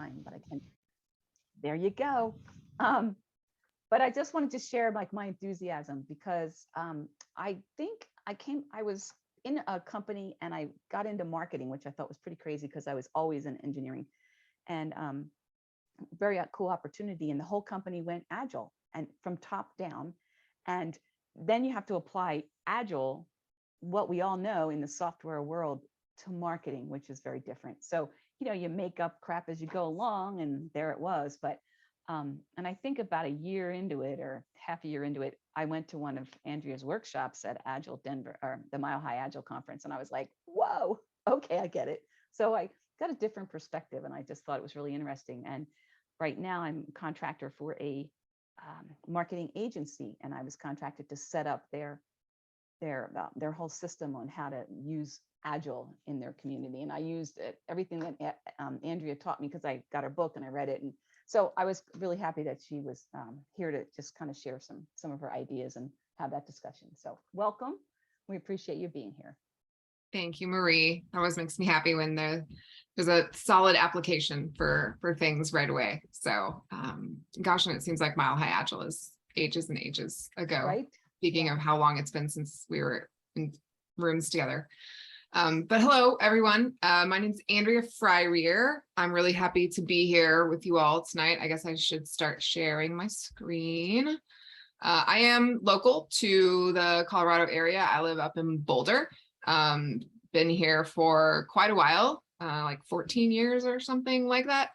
time, but I can. There you go. But I just wanted to share like my enthusiasm because I think I was in a company and I got into marketing, which I thought was pretty crazy because I was always in engineering, and very cool opportunity. And the whole company went Agile and from top down. And then you have to apply Agile, what we all know in the software world, to marketing, which is very different. So, you make up crap as you go along, and there it was. But and I think about a year into it or half a year into it, I went to one of Andrea's workshops at Agile Denver, or the Mile High Agile conference. And I was like, whoa, okay, I get it. So I got a different perspective and I just thought it was really interesting. And right now I'm a contractor for a marketing agency, and I was contracted to set up their whole system on how to use Agile in their community. And I used everything that Andrea taught me because I got her book and I read it. And so I was really happy that she was here to just kind of share some of her ideas and have that discussion. So welcome. We appreciate you being here. Thank you, Marie. It always makes me happy when there's a solid application for things right away. So gosh, and it seems like Mile High Agile is ages and ages ago. Right. Speaking of how long it's been since we were in rooms together. But hello, everyone. My name's Andrea Fryer. I'm really happy to be here with you all tonight. I guess I should start sharing my screen. I am local to the Colorado area. I live up in Boulder. Been here for quite a while, like 14 years or something like that.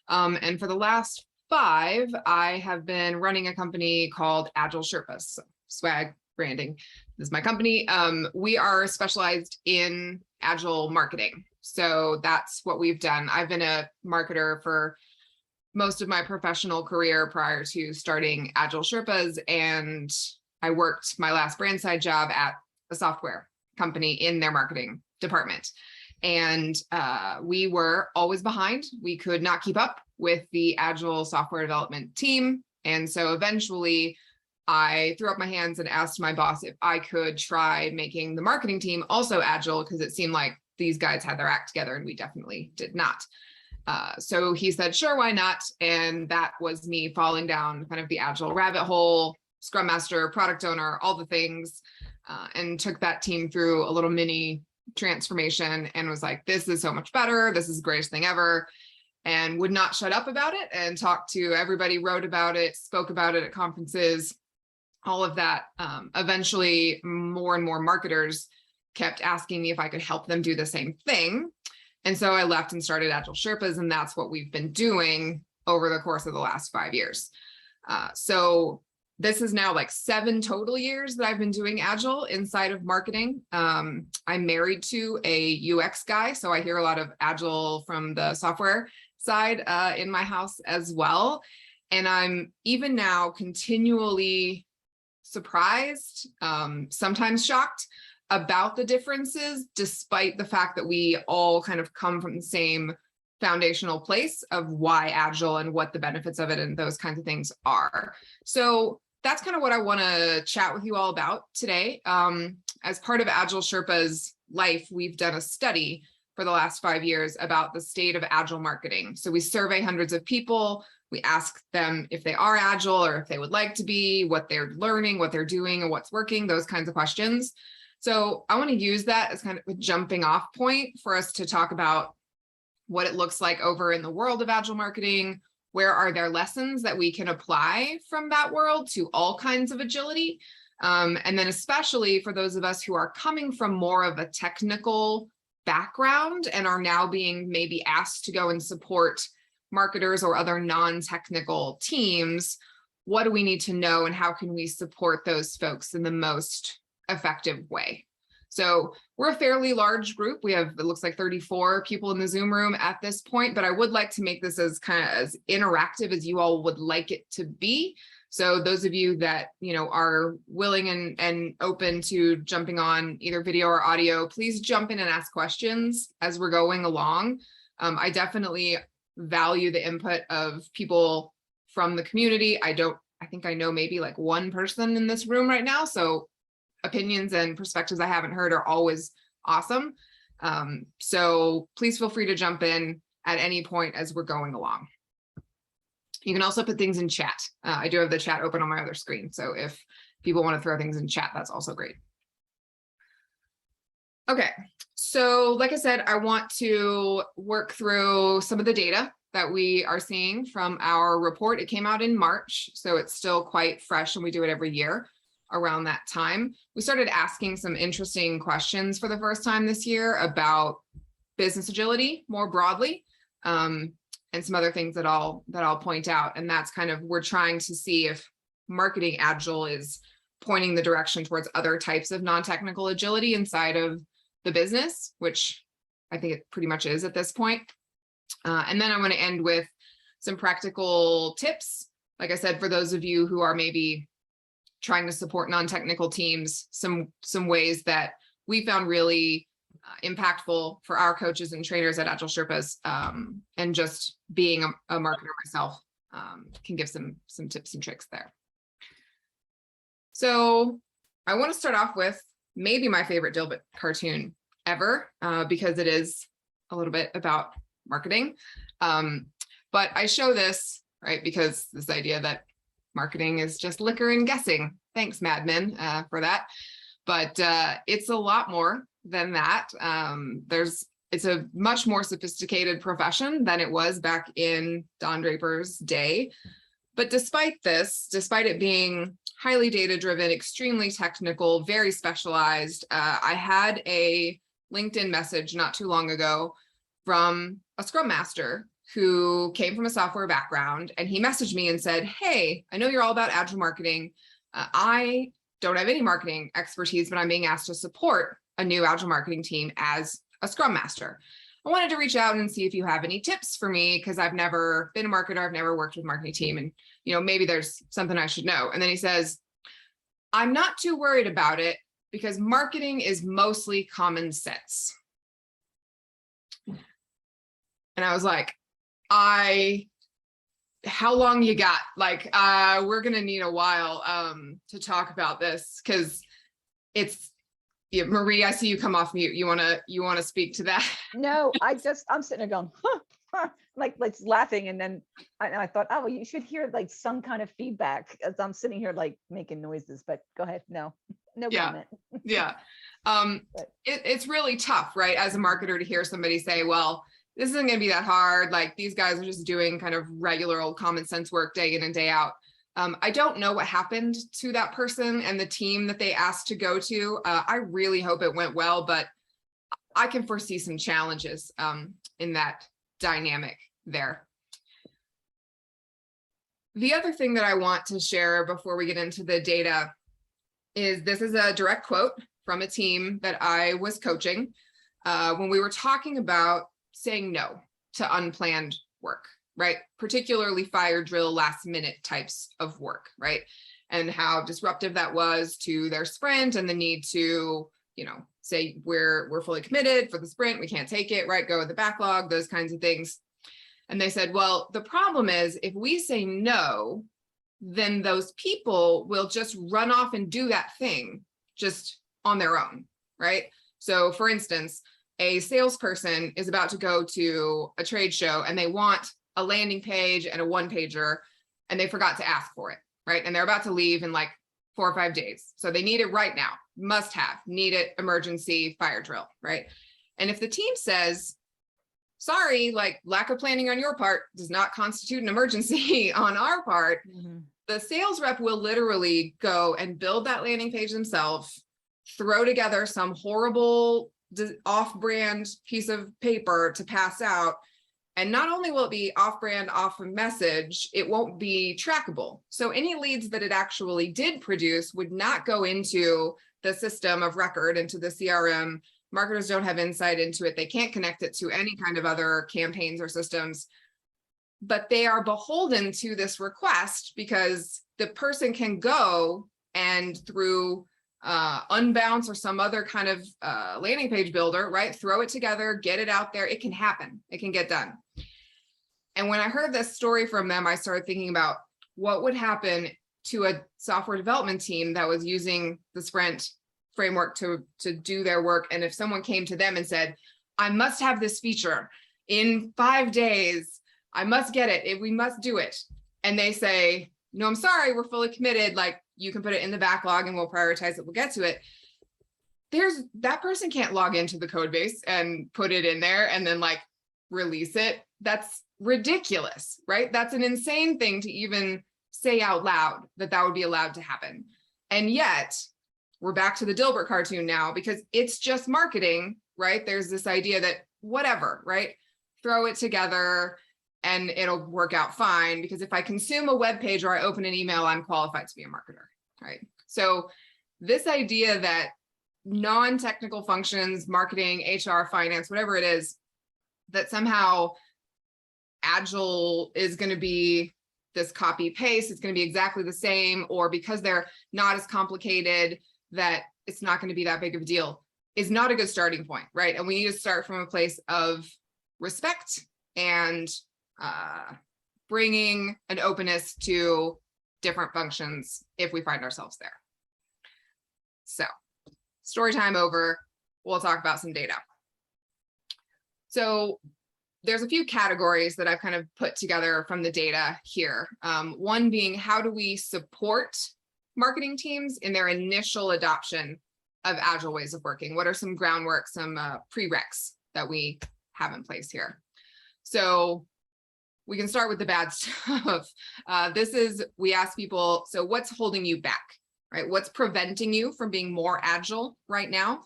And for the last 5, I have been running a company called Agile Sherpas, swag branding. This is my company. We are specialized in Agile marketing. So that's what we've done. I've been a marketer for most of my professional career prior to starting Agile Sherpas. And I worked my last brand side job at a software company in their marketing department. And we were always behind. We could not keep up with the Agile software development team. And so eventually I threw up my hands and asked my boss if I could try making the marketing team also Agile, because it seemed like these guys had their act together and we definitely did not. So he said, sure, why not? And that was me falling down kind of the Agile rabbit hole, Scrum Master, product owner, all the things, and took that team through a little mini transformation and was like, this is so much better. This is the greatest thing ever. And would not shut up about it and talked to everybody, wrote about it, spoke about it at conferences, all of that. Eventually, more and more marketers kept asking me if I could help them do the same thing. And so I left and started Agile Sherpas, and that's what we've been doing over the course of the last 5 years. So this is now like 7 total years that I've been doing Agile inside of marketing. I'm married to a UX guy, so I hear a lot of Agile from the software side in my house as well. And I'm even now continually surprised, sometimes shocked about the differences, despite the fact that we all kind of come from the same foundational place of why Agile and what the benefits of it and those kinds of things are. So that's kind of what I want to chat with you all about today. As part of Agile Sherpa's life, we've done a study for the last 5 years about the state of Agile marketing. So we survey hundreds of people. We ask them if they are Agile or if they would like to be, what they're learning, what they're doing, and what's working, those kinds of questions. So I want to use that as kind of a jumping off point for us to talk about what it looks like over in the world of Agile marketing. Where are there lessons that we can apply from that world to all kinds of agility? And then especially for those of us who are coming from more of a technical background and are now being maybe asked to go and support marketers or other non-technical teams, what do we need to know and how can we support those folks in the most effective way? So we're a fairly large group. We have, it looks like 34 people in the Zoom room at this point, but I would like to make this as kind of as interactive as you all would like it to be. So those of you that, are willing and open to jumping on either video or audio, please jump in and ask questions as we're going along. I definitely value the input of people from the community. I think I know maybe like one person in this room right now. So opinions and perspectives I haven't heard are always awesome. So please feel free to jump in. at any point as we're going along. You can also put things in chat. I do have the chat open on my other screen. So if people want to throw things in chat, that's also great. Okay, so like I said, I want to work through some of the data that we are seeing from our report. It came out in March, so it's still quite fresh, and we do it every year around that time. We started asking some interesting questions for the first time this year about business agility more broadly. And some other things that I'll point out. And that's kind of, we're trying to see if marketing agile is pointing the direction towards other types of non-technical agility inside of the business, which I think it pretty much is at this point. And then I'm going to end with some practical tips. Like I said, for those of you who are maybe trying to support non-technical teams, some ways that we found really impactful for our coaches and trainers at Agile Sherpas, and just being a marketer myself, can give some tips and tricks there. So I want to start off with maybe my favorite Dilbert cartoon ever, because it is a little bit about marketing. But I show this, right, because this idea that marketing is just liquor and guessing. Thanks, Mad Men, for that. But it's a lot more than that. It's a much more sophisticated profession than it was back in Don Draper's day. But despite it being highly data-driven, extremely technical, very specialized, I had a LinkedIn message not too long ago from a Scrum Master who came from a software background, and he messaged me and said, "Hey, I know you're all about Agile marketing. I don't have any marketing expertise, but I'm being asked to support a new Agile marketing team as a Scrum Master. I wanted to reach out and see if you have any tips for me, because I've never been a marketer, I've never worked with marketing team, and maybe there's something I should know." And then he says, "I'm not too worried about it because marketing is mostly common sense." And I was like, how long you got? Like, we're gonna need a while to talk about this, because it's, yeah, Marie, I see you come off mute. You wanna speak to that? No, I'm sitting there going, like laughing. And then I thought, oh, well, you should hear like some kind of feedback as I'm sitting here, like making noises, but go ahead. No comment. Yeah. It's really tough, right? As a marketer, to hear somebody say, well, this isn't going to be that hard. Like, these guys are just doing kind of regular old common sense work day in and day out. I don't know what happened to that person and the team that they asked to go to. I really hope it went well, but I can foresee some challenges in that dynamic there. The other thing that I want to share before we get into the data is, this is a direct quote from a team that I was coaching when we were talking about saying no to unplanned work, right? Particularly fire drill, last minute types of work, right? And how disruptive that was to their sprint, and the need to, say we're fully committed for the sprint, we can't take it, right? Go with the backlog, those kinds of things. And they said, well, the problem is, if we say no, then those people will just run off and do that thing just on their own, right? So for instance, a salesperson is about to go to a trade show and they want a landing page and a one-pager, and they forgot to ask for it, right? And they're about to leave in like 4 or 5 days. So they need it right now, must have, need it, emergency, fire drill, right? And if the team says, sorry, like, lack of planning on your part does not constitute an emergency on our part, the sales rep will literally go and build that landing page themselves, throw together some horrible off-brand piece of paper to pass out. And not only will it be off-brand, off message, it won't be trackable. So any leads that it actually did produce would not go into the system of record, into the CRM. Marketers don't have insight into it. They can't connect it to any kind of other campaigns or systems, but they are beholden to this request because the person can go and through Unbounce or some other kind of landing page builder, right? Throw it together, get it out there. It can happen. It can get done. And when I heard this story from them, I started thinking about what would happen to a software development team that was using the Sprint framework to do their work. And if someone came to them and said, I must have this feature in 5 days, I must get it. We must do it. And they say, no, I'm sorry, we're fully committed. Like, you can put it in the backlog and we'll prioritize it. We'll get to it. That person can't log into the code base and put it in there and then like release it. That's ridiculous, right? That's an insane thing to even say out loud that would be allowed to happen. And yet we're back to the Dilbert cartoon now because it's just marketing, right? There's this idea that whatever, right? Throw it together and it'll work out fine because if I consume a web page or I open an email, I'm qualified to be a marketer, right? So this idea that non-technical functions, marketing, HR, finance, whatever it is, that somehow Agile is going to be this copy paste, it's going to be exactly the same, or because they're not as complicated that it's not going to be that big of a deal, is not a good starting point, right? And we need to start from a place of respect and bringing an openness to different functions if we find ourselves there. So story time over, we'll talk about some data. So there's a few categories that I've kind of put together from the data here. One being, how do we support marketing teams in their initial adoption of Agile ways of working? What are some groundwork, some prereqs that we have in place here? So we can start with the bad stuff. We ask people, so what's holding you back, right? What's preventing you from being more Agile right now?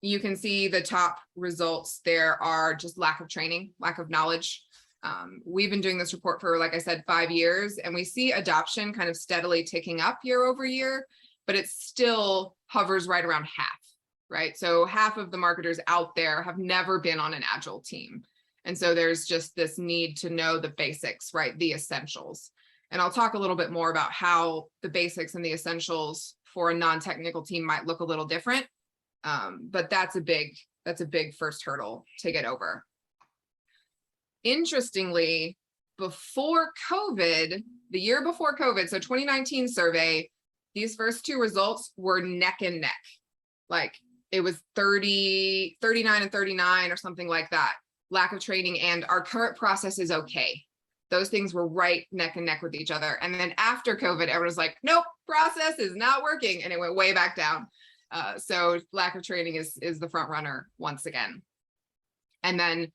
You can see the top results there are just lack of training, lack of knowledge. We've been doing this report for, like I said, 5 years, and we see adoption kind of steadily ticking up year over year, but it still hovers right around half, right? So half of the marketers out there have never been on an Agile team. And so there's just this need to know the basics, right? The essentials. And I'll talk a little bit more about how the basics and the essentials for a non-technical team might look a little different. But that's a big first hurdle to get over. Interestingly, before COVID, the year before COVID, so 2019 survey, these first two results were neck and neck. Like it was 39 and 39 or something like that. Lack of training and our current process is okay. Those things were right neck and neck with each other. And then after COVID, everyone was like, nope, process is not working. And it went way back down. So lack of training is the front runner once again. And then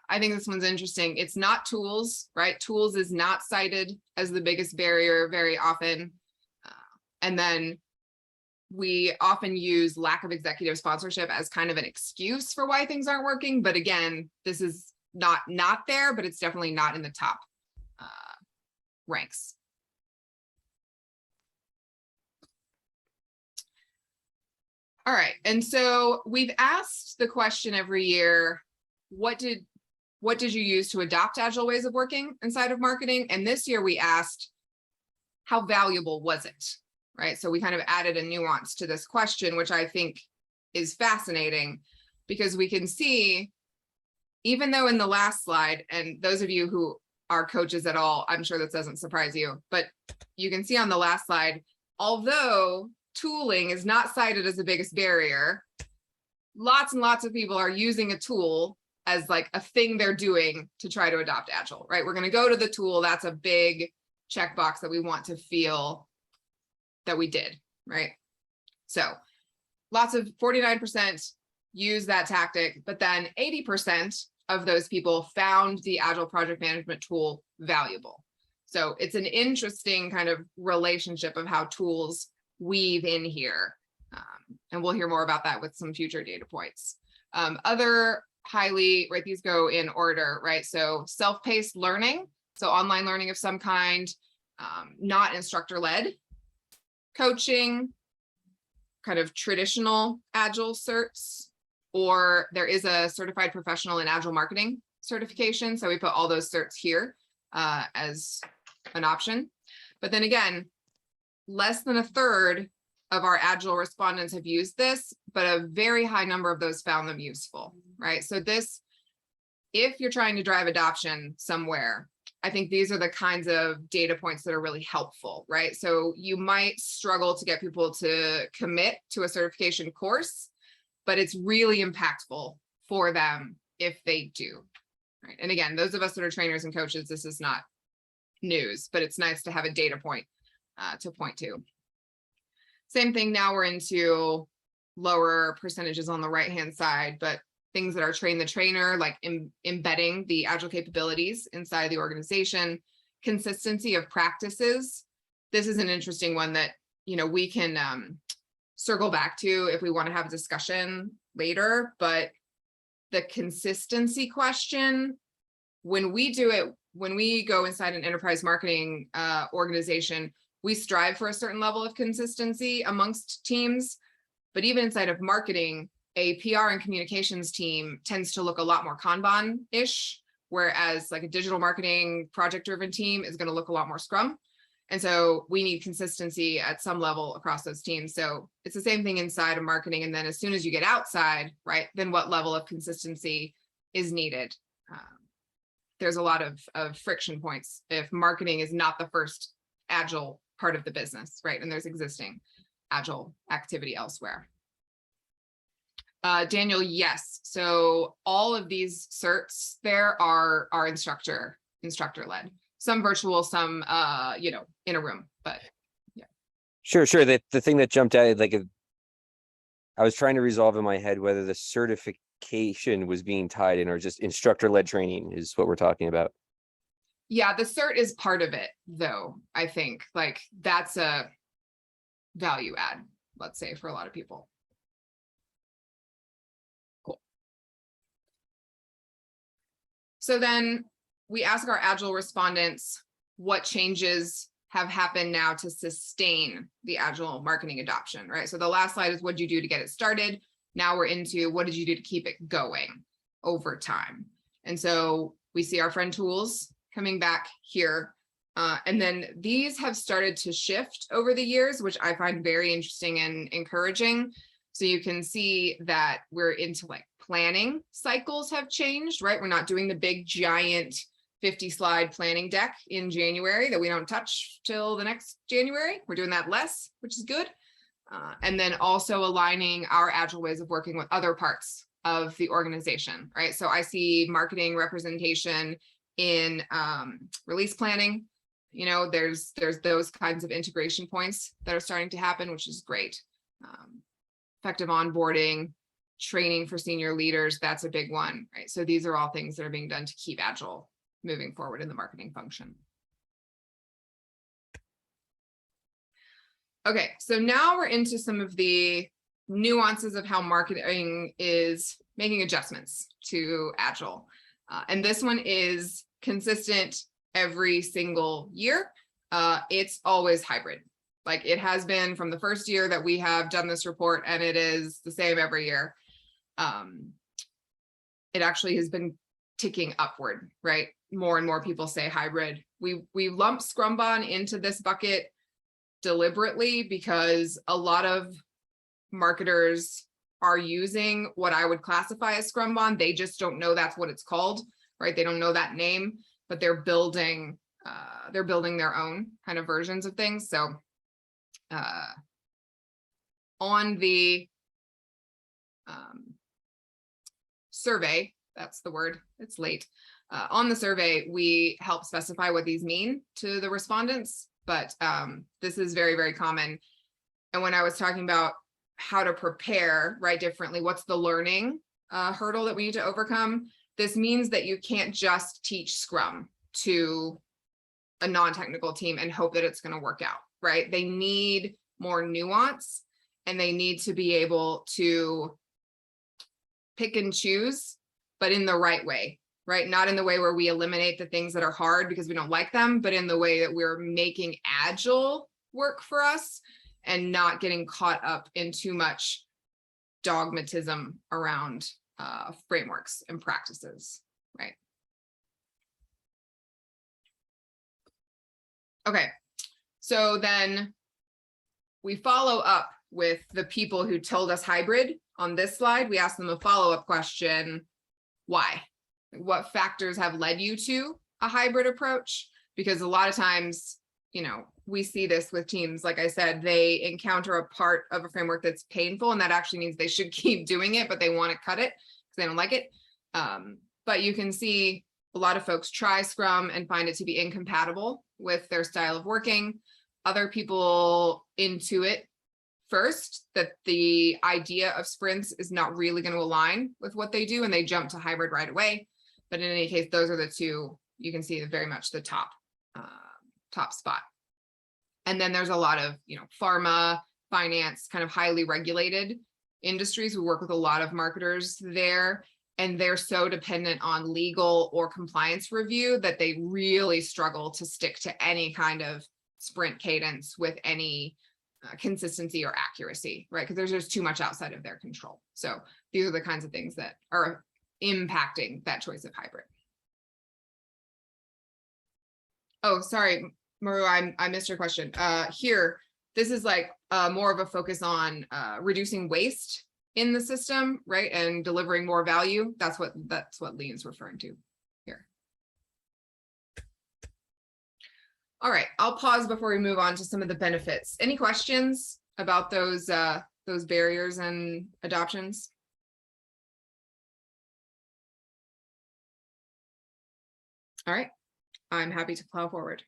I think this one's interesting. It's not tools, right? Tools is not cited as the biggest barrier very often. And then we often use lack of executive sponsorship as kind of an excuse for why things aren't working. But again, this is not there, but it's definitely not in the top ranks. All right, and so we've asked the question every year, what did you use to adopt Agile ways of working inside of marketing? And this year we asked, how valuable was it? Right, so we kind of added a nuance to this question, which I think is fascinating because we can see, even though in the last slide, and those of you who are coaches at all, I'm sure this doesn't surprise you, but you can see on the last slide, although tooling is not cited as the biggest barrier, lots and lots of people are using a tool as like a thing they're doing to try to adopt Agile, right? We're going to go to the tool. That's a big checkbox that we want to feel that we did, right? So lots of 49% use that tactic, but then 80% of those people found the Agile project management tool valuable. So it's an interesting kind of relationship of how tools weave in here. And we'll hear more about that with some future data points. Other highly, right, these go in order, right? So self-paced learning, so online learning of some kind, not instructor-led, coaching, kind of traditional Agile certs, or there is a certified professional in Agile marketing certification. So we put all those certs here as an option. But then again, less than a third of our Agile respondents have used this, but a very high number of those found them useful, right? So this, if you're trying to drive adoption somewhere, I think these are the kinds of data points that are really helpful, right? So you might struggle to get people to commit to a certification course, but it's really impactful for them if they do, right? And again, those of us that are trainers and coaches, this is not news, but it's nice to have a data point to point to. Same thing, now we're into lower percentages on the right-hand side, but things that are train the trainer, like embedding the Agile capabilities inside the organization, consistency of practices. This is an interesting one that, you know, we can circle back to if we want to have a discussion later, but the consistency question, when we do it, when we go inside an enterprise marketing organization, we strive for a certain level of consistency amongst teams, but even inside of marketing, a PR and communications team tends to look a lot more Kanban-ish, whereas like a digital marketing project-driven team is going to look a lot more Scrum. And so we need consistency at some level across those teams. So it's the same thing inside of marketing. And then as soon as you get outside, right, then what level of consistency is needed? There's a lot of friction points if marketing is not the first Agile part of the business, right? And there's existing Agile activity elsewhere. Daniel, yes. So all of these certs there are instructor led. Some virtual, some you know, in a room, but yeah. Sure. The thing that jumped out, like, I was trying to resolve in my head whether the certification was being tied in or just instructor led training is what we're talking about. Yeah, the cert is part of it, though. I think like that's a value add, let's say, for a lot of people. Cool. So then we ask our Agile respondents what changes have happened now to sustain the Agile marketing adoption, right? So the last slide is what did you do to get it started? Now we're into what did you do to keep it going over time? And so we see our friend tools coming back here. And then these have started to shift over the years, which I find very interesting and encouraging. So you can see that we're into like planning cycles have changed, right? We're not doing the big giant 50-slide planning deck in January that we don't touch till the next January. We're doing that less, which is good. And then also aligning our Agile ways of working with other parts of the organization, right? So I see marketing representation in release planning. You know, there's those kinds of integration points that are starting to happen, which is great. Effective onboarding, training for senior leaders, that's a big one, right? So these are all things that are being done to keep Agile moving forward in the marketing function. Okay, so now we're into some of the nuances of how marketing is making adjustments to Agile. And this one is consistent every single year. It's always hybrid. Like it has been from the first year that we have done this report, and it is the same every year. It actually has been ticking upward, right? More and more people say hybrid. We lump Scrumban into this bucket deliberately because a lot of marketers are using what I would classify as Scrumban. They just don't know that's what it's called, right? They don't know that name, but they're building their own kind of versions of things. So on the survey, that's the word, it's late. On the survey, we help specify what these mean to the respondents, but this is very, very common. And when I was talking about how to prepare, right, differently, what's the learning hurdle that we need to overcome? This means that you can't just teach Scrum to a non-technical team and hope that it's going to work out, right? They need more nuance, and they need to be able to pick and choose, but in the right way, right? Not in the way where we eliminate the things that are hard because we don't like them, but in the way that we're making Agile work for us and not getting caught up in too much dogmatism around frameworks and practices, right? Okay, so then we follow up with the people who told us hybrid. On this slide, we ask them a follow-up question: why? What factors have led you to a hybrid approach? Because a lot of times, you know, we see this with teams, like I said, they encounter a part of a framework that's painful, and that actually means they should keep doing it, but they want to cut it because they don't like it. But you can see a lot of folks try Scrum and find it to be incompatible with their style of working. Other people intuit first that the idea of sprints is not really going to align with what they do, and they jump to hybrid right away. But in any case, those are the two you can see very much the top spot. And then there's a lot of, pharma, finance, kind of highly regulated industries. We work with a lot of marketers there, and they're so dependent on legal or compliance review that they really struggle to stick to any kind of sprint cadence with any consistency or accuracy, right? Because there's just too much outside of their control. So these are the kinds of things that are impacting that choice of hybrid. Oh, sorry, Maru, I missed your question. Here, this is like more of a focus on reducing waste in the system, right? And delivering more value. That's what Lean's referring to here. All right, I'll pause before we move on to some of the benefits. Any questions about those barriers and adoptions? All right, I'm happy to plow forward.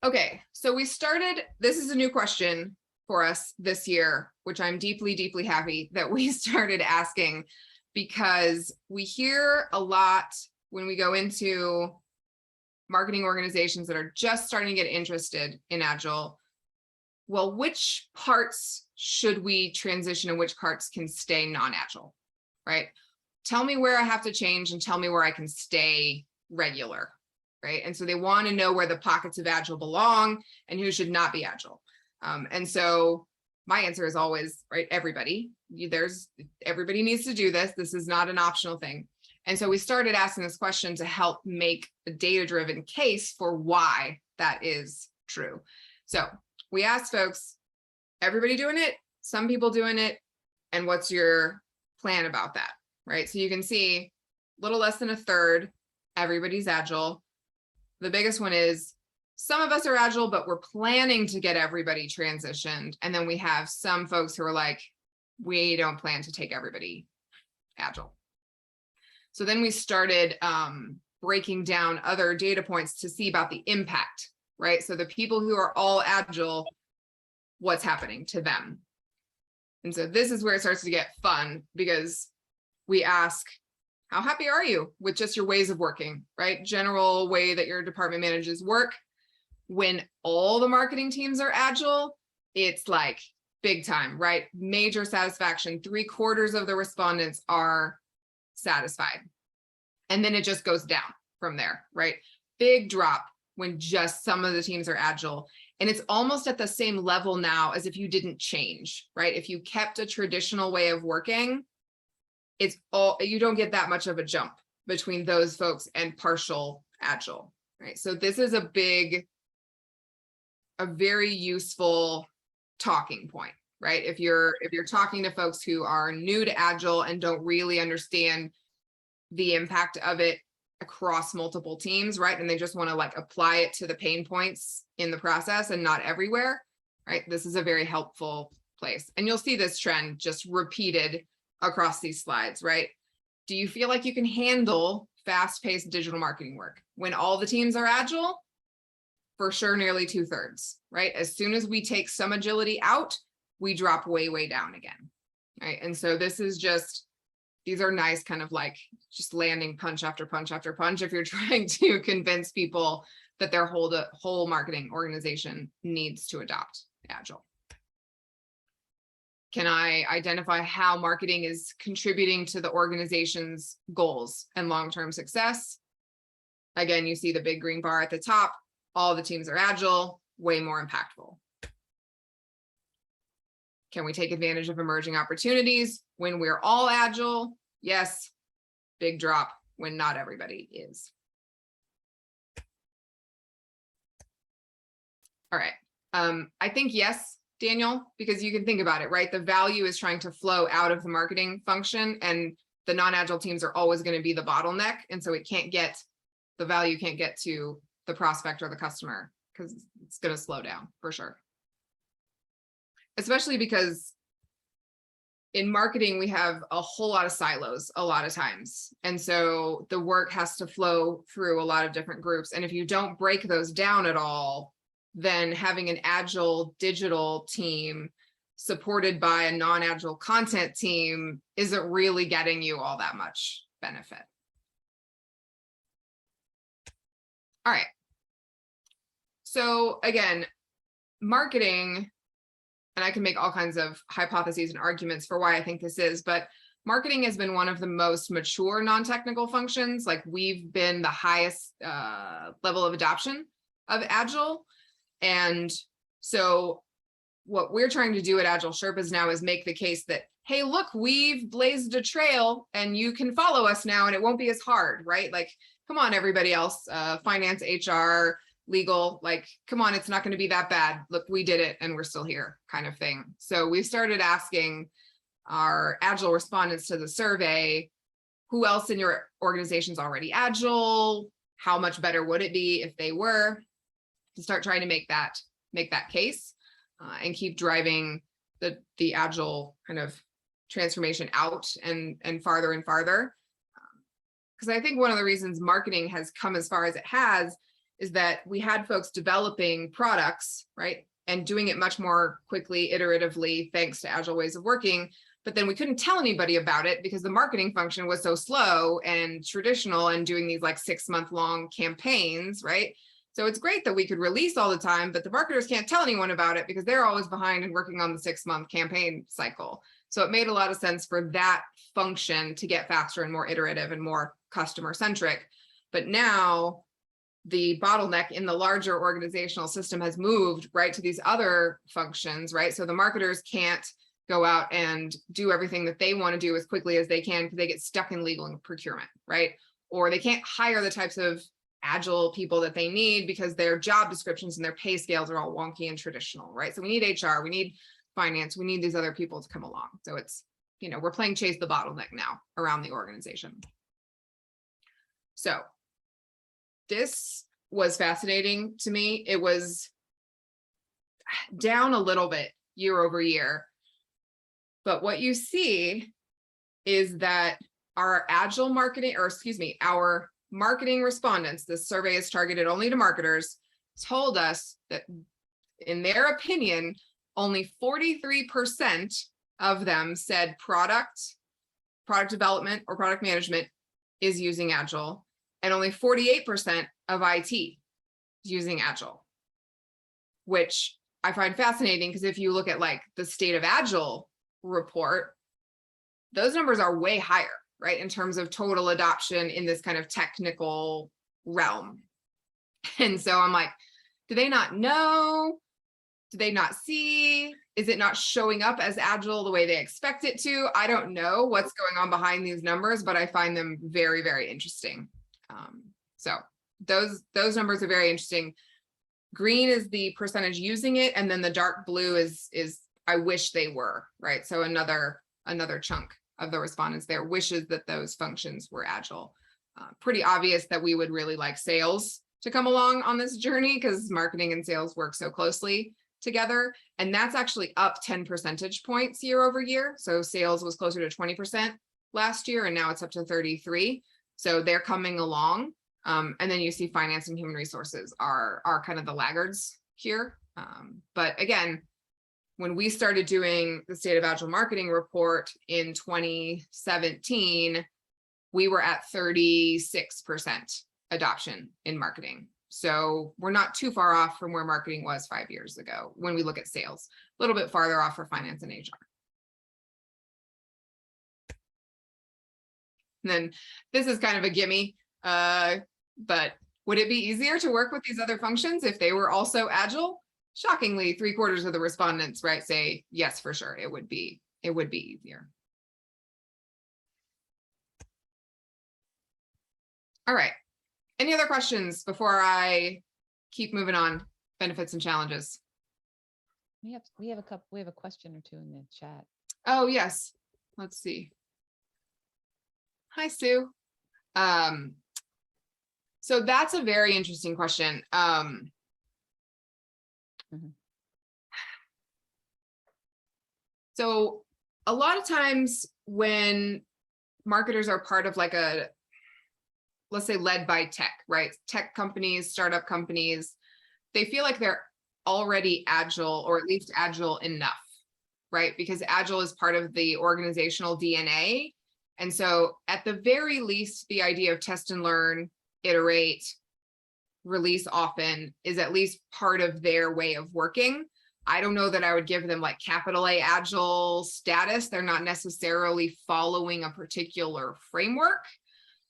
Okay, so we started, this is a new question for us this year, which I'm deeply, deeply happy that we started asking, because we hear a lot when we go into marketing organizations that are just starting to get interested in Agile. Well, which parts should we transition and which parts can stay non-Agile, right? Tell me where I have to change and tell me where I can stay regular, right? And so they want to know where the pockets of Agile belong and who should not be Agile. And so my answer is always, right, everybody. Everybody needs to do this. This is not an optional thing. And so we started asking this question to help make a data-driven case for why that is true. So we asked folks, everybody doing it, some people doing it, and what's your plan about that, right? So you can see a little less than a third, everybody's Agile. The biggest one is some of us are Agile, but we're planning to get everybody transitioned. And then we have some folks who are like, we don't plan to take everybody Agile. So then we started breaking down other data points to see about the impact, right? So the people who are all Agile, what's happening to them? And so this is where it starts to get fun, because we ask, how happy are you with just your ways of working, right? General way that your department manages work. When all the marketing teams are Agile, it's like big time, right? Major satisfaction. 3/4 of the respondents are satisfied. And then it just goes down from there, right? Big drop when just some of the teams are Agile. And it's almost at the same level now as if you didn't change, right? If you kept a traditional way of working, you don't get that much of a jump between those folks and partial Agile, right? So this is a very useful talking point, right? If you're talking to folks who are new to Agile and don't really understand the impact of it across multiple teams, right? And they just want to like apply it to the pain points in the process and not everywhere, right? This is a very helpful place. And you'll see this trend just repeated across these slides, right? Do you feel like you can handle fast-paced digital marketing work? When all the teams are Agile, for sure, nearly 2/3, right? As soon as we take some agility out, we drop way, way down again, right? And so this is just, these are nice kind of like just landing punch after punch after punch if you're trying to convince people that their whole marketing organization needs to adopt Agile. Can I identify how marketing is contributing to the organization's goals and long-term success? Again, you see the big green bar at the top. All the teams are Agile, way more impactful. Can we take advantage of emerging opportunities when we're all Agile? Yes, big drop when not everybody is. All right, I think yes, Daniel, because you can think about it, right? The value is trying to flow out of the marketing function, and the non-Agile teams are always going to be the bottleneck. And so the value can't get to the prospect or the customer because it's going to slow down for sure. Especially because in marketing, we have a whole lot of silos a lot of times. And so the work has to flow through a lot of different groups. And if you don't break those down at all, then having an agile digital team supported by a non-agile content team isn't really getting you all that much benefit. All right. So again, marketing, and I can make all kinds of hypotheses and arguments for why I think this is, but marketing has been one of the most mature non-technical functions. Like we've been the highest level of adoption of Agile. And so what we're trying to do at Agile Sherpas now is make the case that, hey, look, we've blazed a trail and you can follow us now and it won't be as hard, right? Like, come on, everybody else, finance, HR, legal, like, come on, it's not going to be that bad. Look, we did it and we're still here, kind of thing. So we started asking our Agile respondents to the survey, who else in your organization is already Agile? How much better would it be if they were? To start trying to make that case and keep driving the Agile kind of transformation out and farther and farther. Because I think one of the reasons marketing has come as far as it has is that we had folks developing products, right? And doing it much more quickly, iteratively, thanks to Agile ways of working. But then we couldn't tell anybody about it because the marketing function was so slow and traditional and doing these like 6-month-long campaigns, right? So it's great that we could release all the time, but the marketers can't tell anyone about it because they're always behind and working on the 6-month campaign cycle. So it made a lot of sense for that function to get faster and more iterative and more customer centric. But now the bottleneck in the larger organizational system has moved right to these other functions, right? So the marketers can't go out and do everything that they want to do as quickly as they can because they get stuck in legal and procurement, right? Or they can't hire the types of Agile people that they need because their job descriptions and their pay scales are all wonky and traditional, right? So we need HR, we need finance, we need these other people to come along. So it's, you know, we're playing chase the bottleneck now around the organization. So this was fascinating to me. It was down a little bit year over year. But what you see is that our Agile marketing, or excuse me, our marketing respondents, this survey is targeted only to marketers, told us that in their opinion, only 43% of them said product development or product management is using Agile, and only 48% of IT is using Agile, which I find fascinating because if you look at like the State of Agile report, those numbers are way higher, right, in terms of total adoption in this kind of technical realm. And so I'm like, do they not know? Do they not see? Is it not showing up as Agile the way they expect it to? I don't know what's going on behind these numbers, but I find them very, very interesting. So those numbers are very interesting. Green is the percentage using it, and then the dark blue is I wish they were, right? So another chunk of the respondents there wishes that those functions were Agile. Pretty obvious that we would really like sales to come along on this journey because marketing and sales work so closely together. And that's actually up 10 percentage points year over year. So sales was closer to 20% last year, and now it's up to 33. So they're coming along. And then you see finance and human resources are kind of the laggards here. But again, when we started doing the State of Agile Marketing report in 2017, we were at 36% adoption in marketing. So we're not too far off from where marketing was 5 years ago when we look at sales, a little bit farther off for finance and HR. And then this is kind of a gimme, but would it be easier to work with these other functions if they were also Agile? Shockingly, 3/4 of the respondents, right, say yes, for sure, it would be easier. All right. Any other questions before I keep moving on? Benefits and challenges. We have a question or two in the chat. Oh yes. Let's see. Hi, Sue. So that's a very interesting question. So a lot of times when marketers are part of like a, let's say led by tech, right? Tech companies, startup companies, they feel like they're already agile, or at least agile enough, right? Because agile is part of the organizational DNA. And so at the very least, the idea of test and learn, iterate, release often is at least part of their way of working. I don't know that I would give them like capital A agile status. They're not necessarily following a particular framework,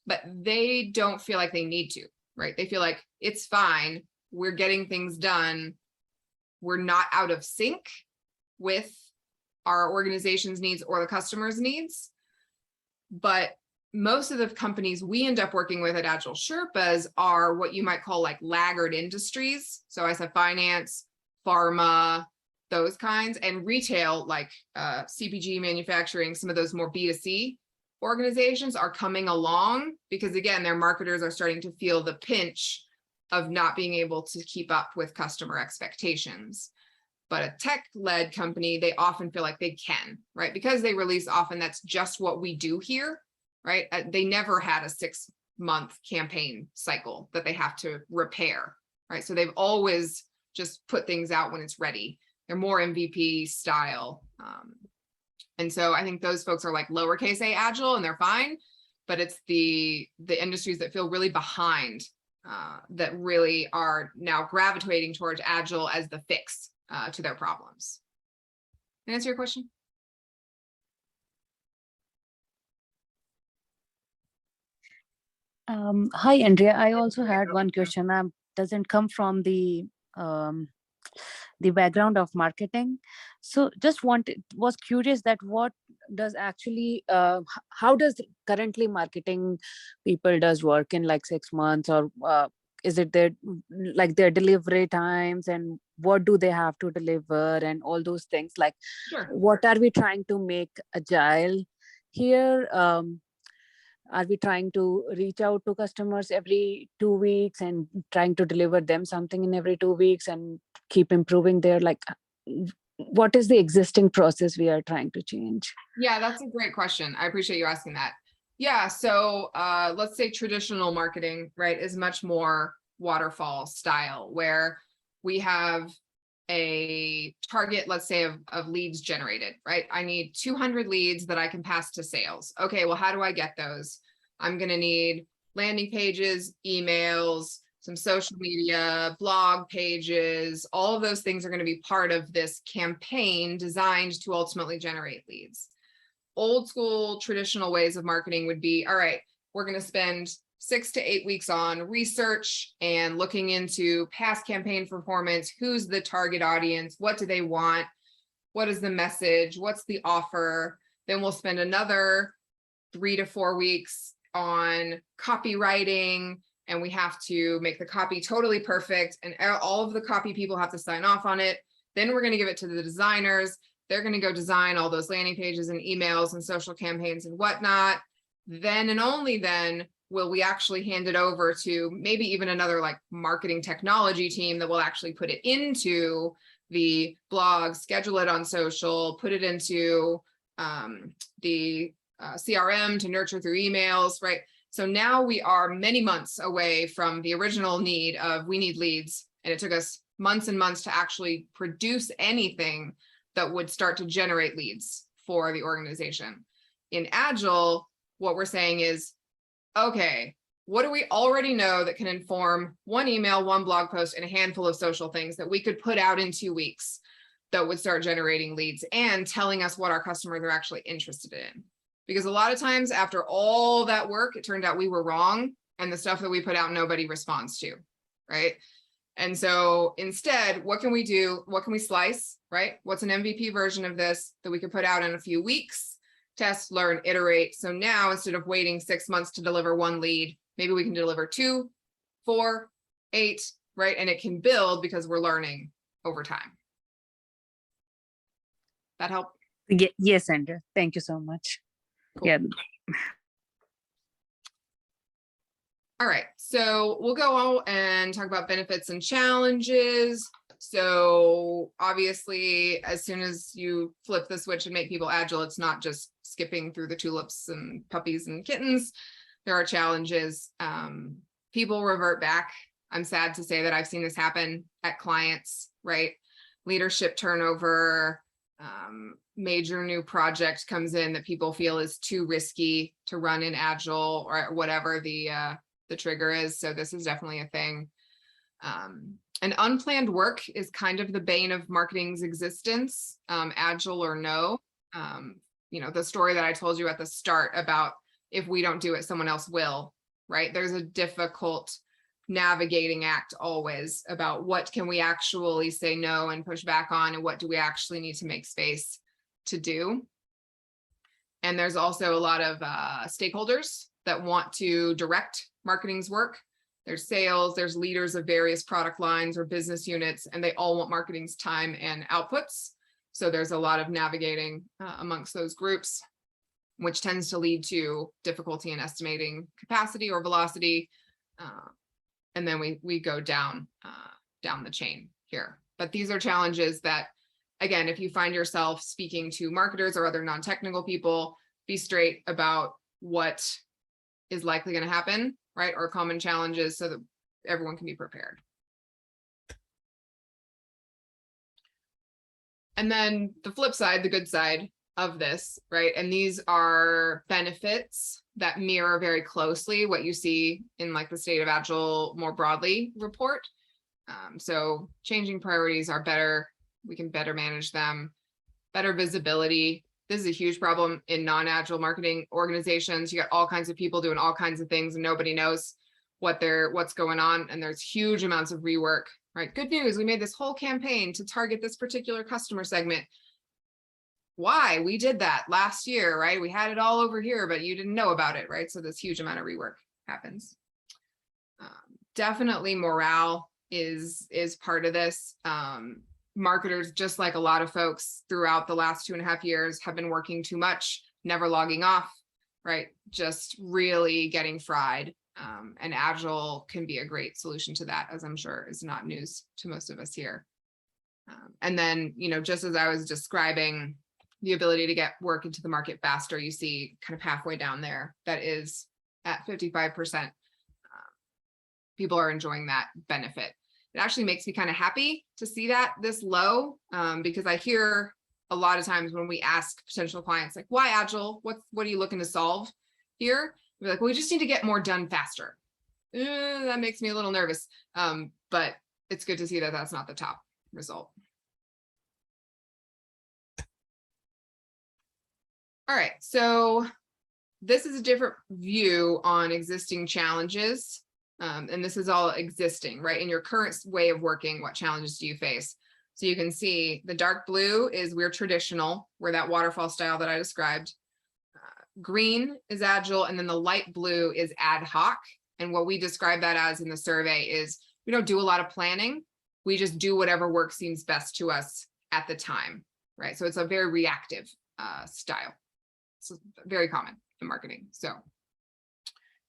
but they don't feel like they need to, right? They feel like it's fine. We're getting things done. We're not out of sync with our organization's needs or the customer's needs. But most of the companies we end up working with at Agile Sherpas are what you might call like laggard industries. So I said finance, pharma, those kinds, and retail like CPG, manufacturing, some of those more B2C organizations are coming along because again, their marketers are starting to feel the pinch of not being able to keep up with customer expectations. But a tech-led company, they often feel like they can, right? Because they release often, that's just what we do here, right? They never had a 6-month campaign cycle that they have to repair, right? So they've always just put things out when it's ready. They're more MVP style. And so I think those folks are like lowercase a agile and they're fine, but it's the industries that feel really behind that really are now gravitating towards agile as the fix to their problems. Can I answer your question? Hi, Andrea. I also had one question. Doesn't come from the background of marketing. So just was curious that what does actually, how does currently marketing people does work in like 6 months, or is it their delivery times, and what do they have to deliver and all those things? Like, Sure. what are we trying to make agile here? Are we trying to reach out to customers every 2 weeks and trying to deliver them something in every 2 weeks and keep improving their, like, what is the existing process we are trying to change? Yeah, that's a great question. I appreciate you asking that. Yeah, so let's say traditional marketing, right, is much more waterfall style, where we have a target, let's say, of leads generated, right? I need 200 leads that I can pass to sales. Okay, well, how do I get those? I'm going to need landing pages, emails, some social media, blog pages. All of those things are going to be part of this campaign designed to ultimately generate leads. Old school traditional ways of marketing would be, all right, we're going to spend 6 to 8 weeks on research and looking into past campaign performance. Who's the target audience? What do they want? What is the message? What's the offer? Then we'll spend another 3 to 4 weeks on copywriting, and we have to make the copy totally perfect, and all of the copy people have to sign off on it. Then we're going to give it to the designers. They're going to go design all those landing pages and emails and social campaigns and whatnot. Then and only then will we actually hand it over to maybe even another like marketing technology team that will actually put it into the blog, schedule it on social, put it into the CRM to nurture through emails, right? So now we are many months away from the original need of we need leads. And it took us months and months to actually produce anything that would start to generate leads for the organization. In Agile, what we're saying is, okay, what do we already know that can inform one email, one blog post, and a handful of social things that we could put out in 2 weeks that would start generating leads and telling us what our customers are actually interested in? Because a lot of times after all that work, it turned out we were wrong, and the stuff that we put out, nobody responds to, right? And so instead, what can we do? What can we slice, right? What's an MVP version of this that we could put out in a few weeks? Test, learn, iterate. So now instead of waiting 6 months to deliver one lead, maybe we can deliver 2, 4, 8, right? And it can build because we're learning over time. That help? Yes, Andrea. Thank you so much. Cool. Yeah. All right, so we'll go and talk about benefits and challenges. So obviously, as soon as you flip the switch and make people agile, it's not just skipping through the tulips and puppies and kittens. There are challenges. People revert back. I'm sad to say that I've seen this happen at clients, right? Leadership turnover, major new project comes in that people feel is too risky to run in agile, or whatever the trigger is. So this is definitely a thing. And unplanned work is kind of the bane of marketing's existence, agile or no. You know, the story that I told you at the start about if we don't do it, someone else will, right? There's a difficult navigating act always about what can we actually say no and push back on, and what do we actually need to make space to do. And there's also a lot of stakeholders that want to direct marketing's work. There's sales, there's leaders of various product lines or business units, and they all want marketing's time and outputs. So there's a lot of navigating amongst those groups, which tends to lead to difficulty in estimating capacity or velocity. And then we go down the chain here. But these are challenges that, again, if you find yourself speaking to marketers or other non-technical people, be straight about what is likely going to happen, right? Or common challenges, so that everyone can be prepared. And then the flip side, the good side of this, right? And these are benefits that mirror very closely what you see in like the State of Agile more broadly report. So changing priorities are better. We can better manage them, better visibility. This is a huge problem in non-agile marketing organizations. You got all kinds of people doing all kinds of things and nobody knows what's going on. And there's huge amounts of rework, right? Good news, we made this whole campaign to target this particular customer segment. Why? We did that last year, right? We had it all over here, but you didn't know about it, right? So this huge amount of rework happens. Definitely morale is part of this. Marketers, just like a lot of folks throughout the last 2.5 years, have been working too much, never logging off, right? Just really getting fried. And Agile can be a great solution to that, as I'm sure is not news to most of us here. And then, you know, just as I was describing the ability to get work into the market faster, you see kind of halfway down there, that is at 55%. People are enjoying that benefit. It actually makes me kind of happy to see that this low, because I hear a lot of times when we ask potential clients, like, why Agile? What are you looking to solve here? We're like, well, we just need to get more done faster. That makes me a little nervous, but it's good to see that that's not the top result. All right, so this is a different view on existing challenges. And this is all existing, right? In your current way of working, what challenges do you face? So you can see the dark blue is we're traditional, we're that waterfall style that I described. Green is agile, and then the light blue is ad hoc. And what we describe that as in the survey is we don't do a lot of planning. We just do whatever work seems best to us at the time, right? So it's a very reactive style. It's very common in marketing. So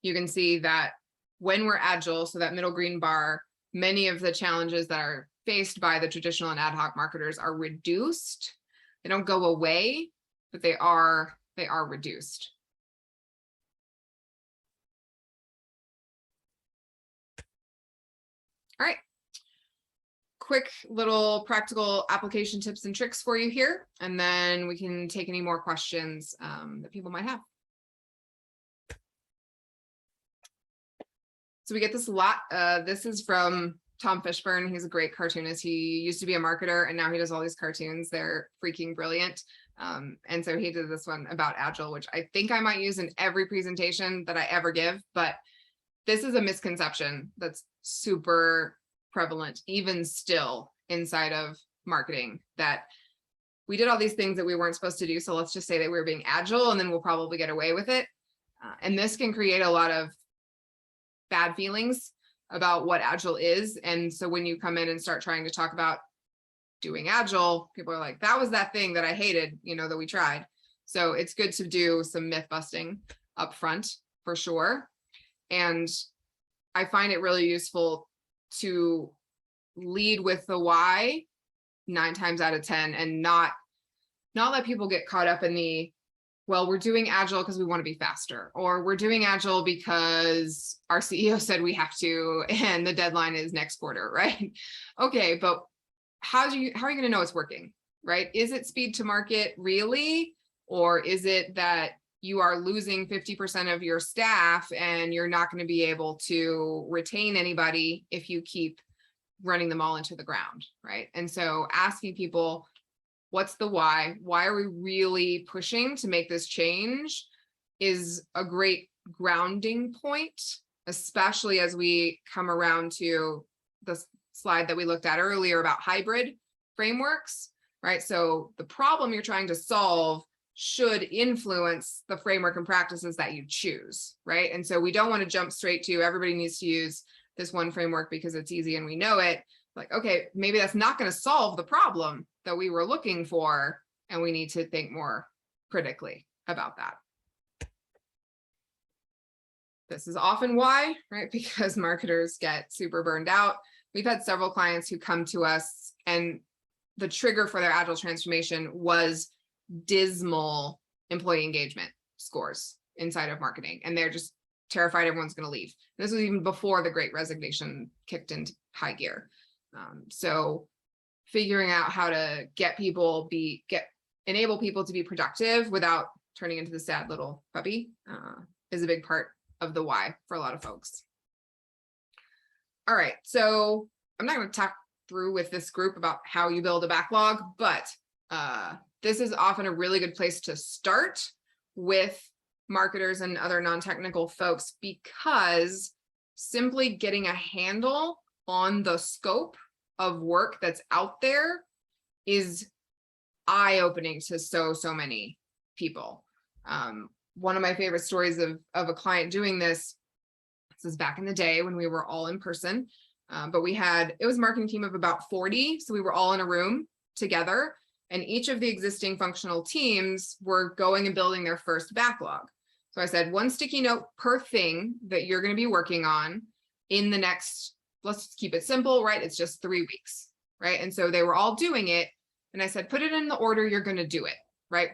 you can see that when we're agile, so that middle green bar, many of the challenges that are faced by the traditional and ad hoc marketers are reduced. They don't go away, but they are reduced. All right. Quick little practical application tips and tricks for you here, and then we can take any more questions that people might have. So we get this a lot. This is from Tom Fishburne. He's a great cartoonist. He used to be a marketer and now he does all these cartoons. They're freaking brilliant. And so he did this one about Agile, which I think I might use in every presentation that I ever give, but this is a misconception that's super prevalent, even still inside of marketing, that we did all these things that we weren't supposed to do. So let's just say that we were being agile and then we'll probably get away with it. And this can create a lot of bad feelings about what Agile is. And so when you come in and start trying to talk about doing Agile, people are like, that was that thing that I hated, you know, that we tried. So it's good to do some myth busting up front for sure. And I find it really useful to lead with the why 9 times out of 10 and not let people get caught up in the, well, we're doing Agile because we want to be faster, or we're doing Agile because our CEO said we have to, and the deadline is next quarter, right? Okay, but how are you going to know it's working, right? Is it speed to market really? Or is it that you are losing 50% of your staff and you're not going to be able to retain anybody if you keep running them all into the ground, right? And so asking people, what's the why? Why are we really pushing to make this change is a great grounding point, especially as we come around to the slide that we looked at earlier about hybrid frameworks, right? So the problem you're trying to solve should influence the framework and practices that you choose, right? And so we don't want to jump straight to everybody needs to use this one framework because it's easy and we know it. Like, okay, maybe that's not going to solve the problem that we were looking for, and we need to think more critically about that. This is often why, right? Because marketers get super burned out. We've had several clients who come to us and the trigger for their Agile transformation was dismal employee engagement scores inside of marketing. And they're just terrified everyone's going to leave. This was even before the Great Resignation kicked into high gear. So figuring out how to enable people to be productive without turning into the sad little puppy is a big part of the why for a lot of folks. All right, so I'm not going to talk through with this group about how you build a backlog, but this is often a really good place to start with marketers and other non-technical folks, because simply getting a handle on the scope of work that's out there is eye-opening to so many people. One of my favorite stories of a client doing this is back in the day when we were all in person, but it was a marketing team of about 40, so we were all in a room together, and each of the existing functional teams were going and building their first backlog. So I said, 1 sticky note per thing that you're going to be working on in the next, let's keep it simple, right? It's just 3 weeks, right? And so they were all doing it. And I said, put it in the order you're going to do it, right?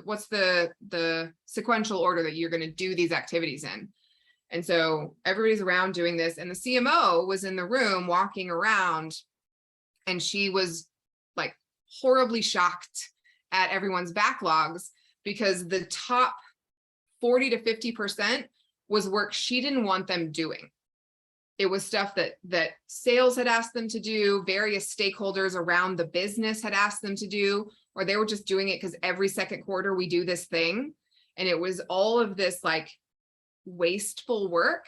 What's the sequential order that you're going to do these activities in? And so everybody's around doing this. And the CMO was in the room walking around, and she was like horribly shocked at everyone's backlogs, because the top 40 to 50% was work she didn't want them doing. It was stuff that sales had asked them to do, various stakeholders around the business had asked them to do, or they were just doing it because every second quarter we do this thing. And it was all of this like wasteful work.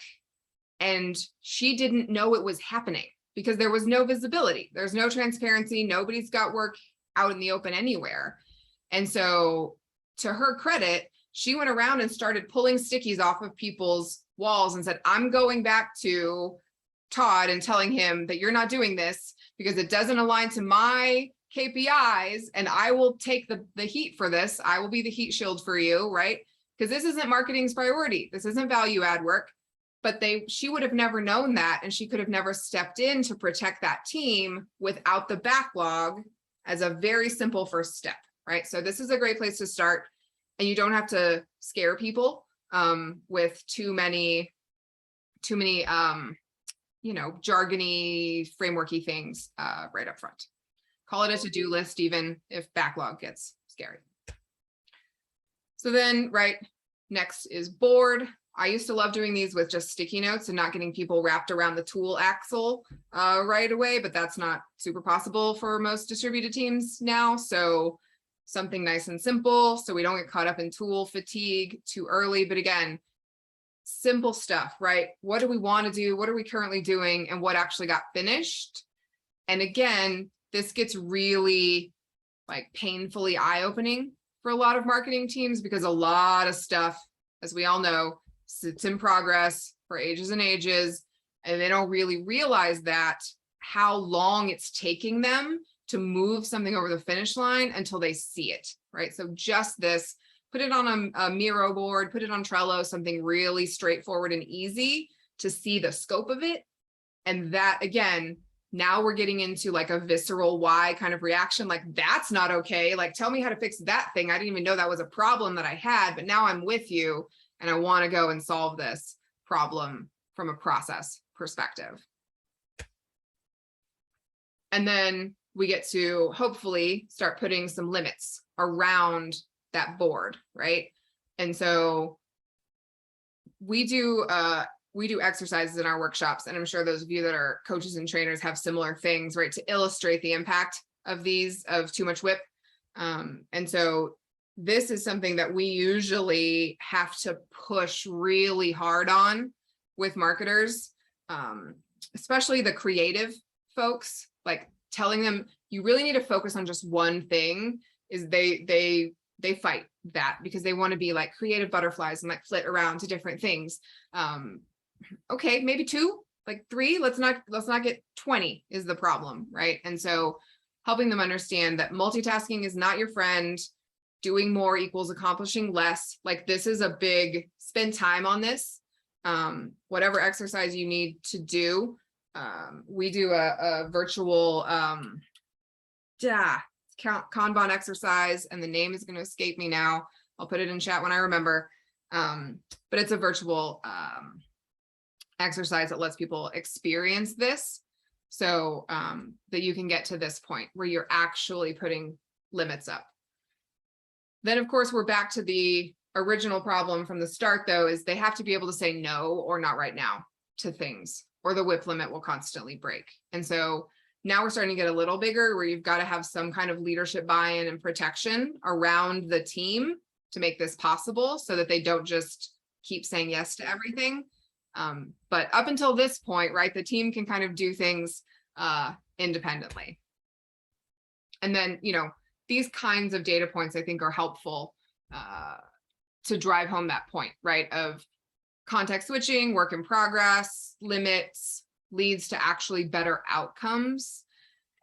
And she didn't know it was happening because there was no visibility. There's no transparency. Nobody's got work out in the open anywhere. And so to her credit, she went around and started pulling stickies off of people's walls and said, I'm going back to Todd and telling him that you're not doing this because it doesn't align to my KPIs, and I will take the heat for this. I will be the heat shield for you, right? Because this isn't marketing's priority. This isn't value add work. But she would have never known that, and she could have never stepped in to protect that team without the backlog as a very simple first step, right? So this is a great place to start. And you don't have to scare people with too many, jargony, frameworky things right up front. Call it a to-do list, even if backlog gets scary. So then, right, next is board. I used to love doing these with just sticky notes and not getting people wrapped around the tool axle right away, but that's not super possible for most distributed teams now. So something nice and simple so we don't get caught up in tool fatigue too early. But again, simple stuff, right? What do we want to do? What are we currently doing? And what actually got finished? And again, this gets really like painfully eye-opening for a lot of marketing teams, because a lot of stuff, as we all know, sits in progress for ages and ages, and they don't really realize that how long it's taking them to move something over the finish line until they see it, right? So just this, put it on a Miro board, put it on Trello, something really straightforward and easy to see the scope of it. And that, again, Now we're getting into like a visceral why kind of reaction, like that's not okay. Like, tell me how to fix that thing. I didn't even know that was a problem that I had, but now I'm with you and I want to go and solve this problem from a process perspective. And then we get to hopefully start putting some limits around that board, right? And so we do exercises in our workshops, and I'm sure those of you that are coaches and trainers have similar things, right, to illustrate the impact of too much WIP. And so this is something that we usually have to push really hard on with marketers, especially the creative folks, like telling them you really need to focus on just one thing. Is they fight that because they want to be like creative butterflies and like flit around to different things. Okay, maybe 2, like 3, let's not get 20 is the problem, right? And so helping them understand that multitasking is not your friend, doing more equals accomplishing less. Like, this is a big spend time on this. Whatever exercise you need to do. We do a virtual Kanban exercise, and the name is going to escape me now. I'll put it in chat when I remember. But it's a virtual exercise that lets people experience this, so that you can get to this point where you're actually putting limits up. Then, of course, we're back to the original problem from the start, though, is they have to be able to say no or not right now to things, or the WIP limit will constantly break. And so now we're starting to get a little bigger, where you've got to have some kind of leadership buy-in and protection around the team to make this possible, so that they don't just keep saying yes to everything. But up until this point, right, the team can kind of do things independently. And then, you know, these kinds of data points, I think, are helpful to drive home that point, right, of context switching, work in progress, limits, leads to actually better outcomes.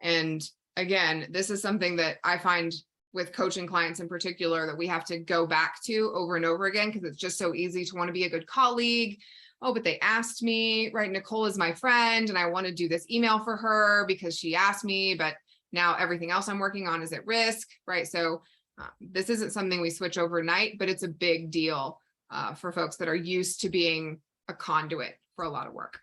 And again, this is something that I find with coaching clients in particular that we have to go back to over and over again, because it's just so easy to want to be a good colleague. Oh, but they asked me, right? Nicole is my friend and I want to do this email for her because she asked me, but now everything else I'm working on is at risk, right? So this isn't something we switch overnight, but it's a big deal for folks that are used to being a conduit for a lot of work.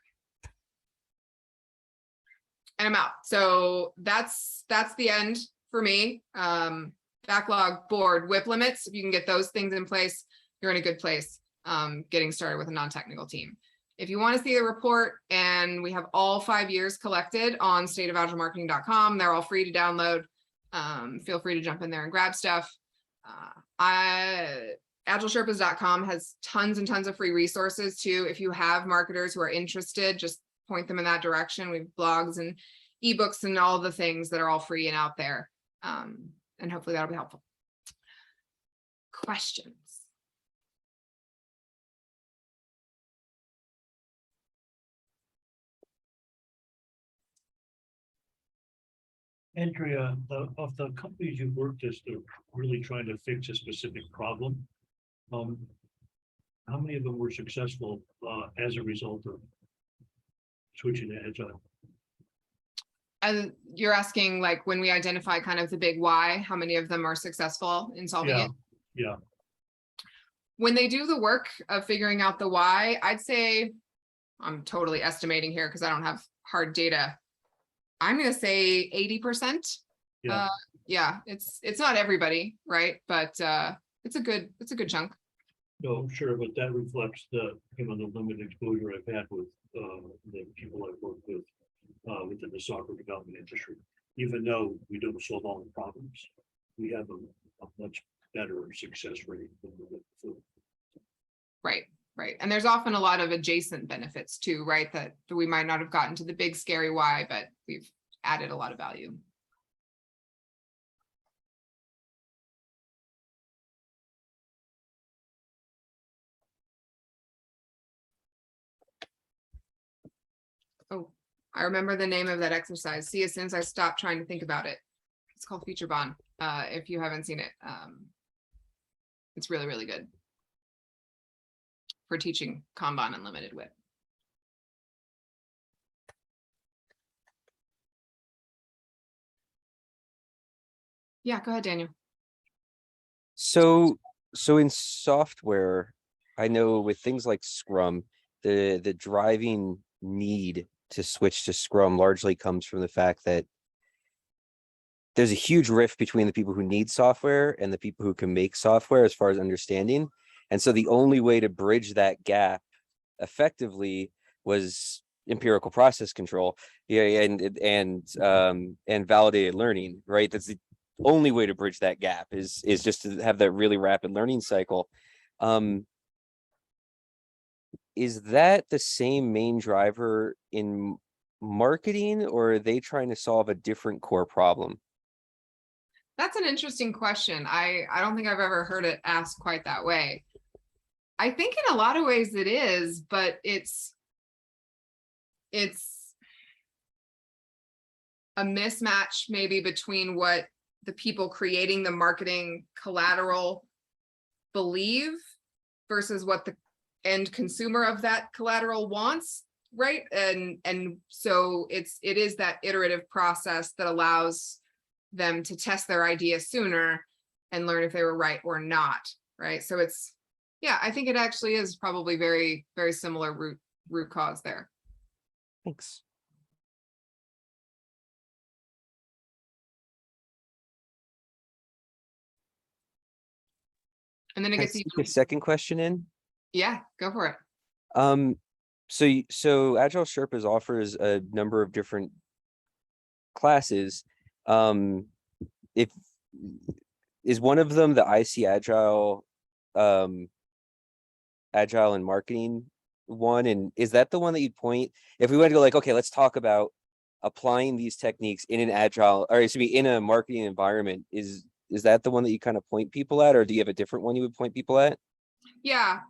And I'm out. So that's the end for me. Backlog, board, WIP limits. If you can get those things in place, you're in a good place getting started with a non-technical team. If you want to see the report, and we have all 5 years collected on stateofagilemarketing.com, they're all free to download. Feel free to jump in there and grab stuff. AgileSherpas.com has tons and tons of free resources too. If you have marketers who are interested, just point them in that direction. We have blogs and ebooks and all the things that are all free and out there. And hopefully that'll be helpful. Questions? Andrea, of the companies you've worked as, they're really trying to fix a specific problem, how many of them were successful as a result of switching to Agile? And you're asking, like, when we identify kind of the big why, how many of them are successful in solving it? Yeah. When they do the work of figuring out the why, I'd say, I'm totally estimating here because I don't have hard data, I'm going to say 80%. Yeah. Yeah, it's not everybody, right? But it's a good chunk. No, sure, but that reflects the limited exposure I've had with the people I've worked with within the software development industry. Even though we don't solve all the problems, we have a much better success rate than we did before. Right. And there's often a lot of adjacent benefits too, right? That we might not have gotten to the big scary why, but we've added a lot of value. Oh, I remember the name of that exercise. See, as soon as I stopped trying to think about it, it's called Feature Bond. If you haven't seen it, it's really, really good for teaching Kanban Unlimited WIP. Yeah, go ahead, Daniel. So in software, I know with things like Scrum, the driving need to switch to Scrum largely comes from the fact that there's a huge rift between the people who need software and the people who can make software as far as understanding. And so the only way to bridge that gap effectively was empirical process control, yeah, and validated learning, right? That's the only way to bridge that gap is just to have that really rapid learning cycle. Is that the same main driver in marketing, or are they trying to solve a different core problem? That's an interesting question. I don't think I've ever heard it asked quite that way. I think in a lot of ways it is, but it's a mismatch maybe between what the people creating the marketing collateral believe versus what the end consumer of that collateral wants, right? And so it is that iterative process that allows them to test their idea sooner and learn if they were right or not, right? So it's, yeah, I think it actually is probably very, very similar root cause there. Thanks. And then it Can I gets sneak a second question in? yeah, go for it. So Agile Sherpas offers a number of different classes. If is one of them the IC Agile, Agile and marketing one, and is that the one that you'd point if we went to go like, okay, let's talk about applying these techniques in an Agile, or excuse me, in a marketing environment? Is that the one that you kind of point people at, or do you have a different one you would point people at? Yeah,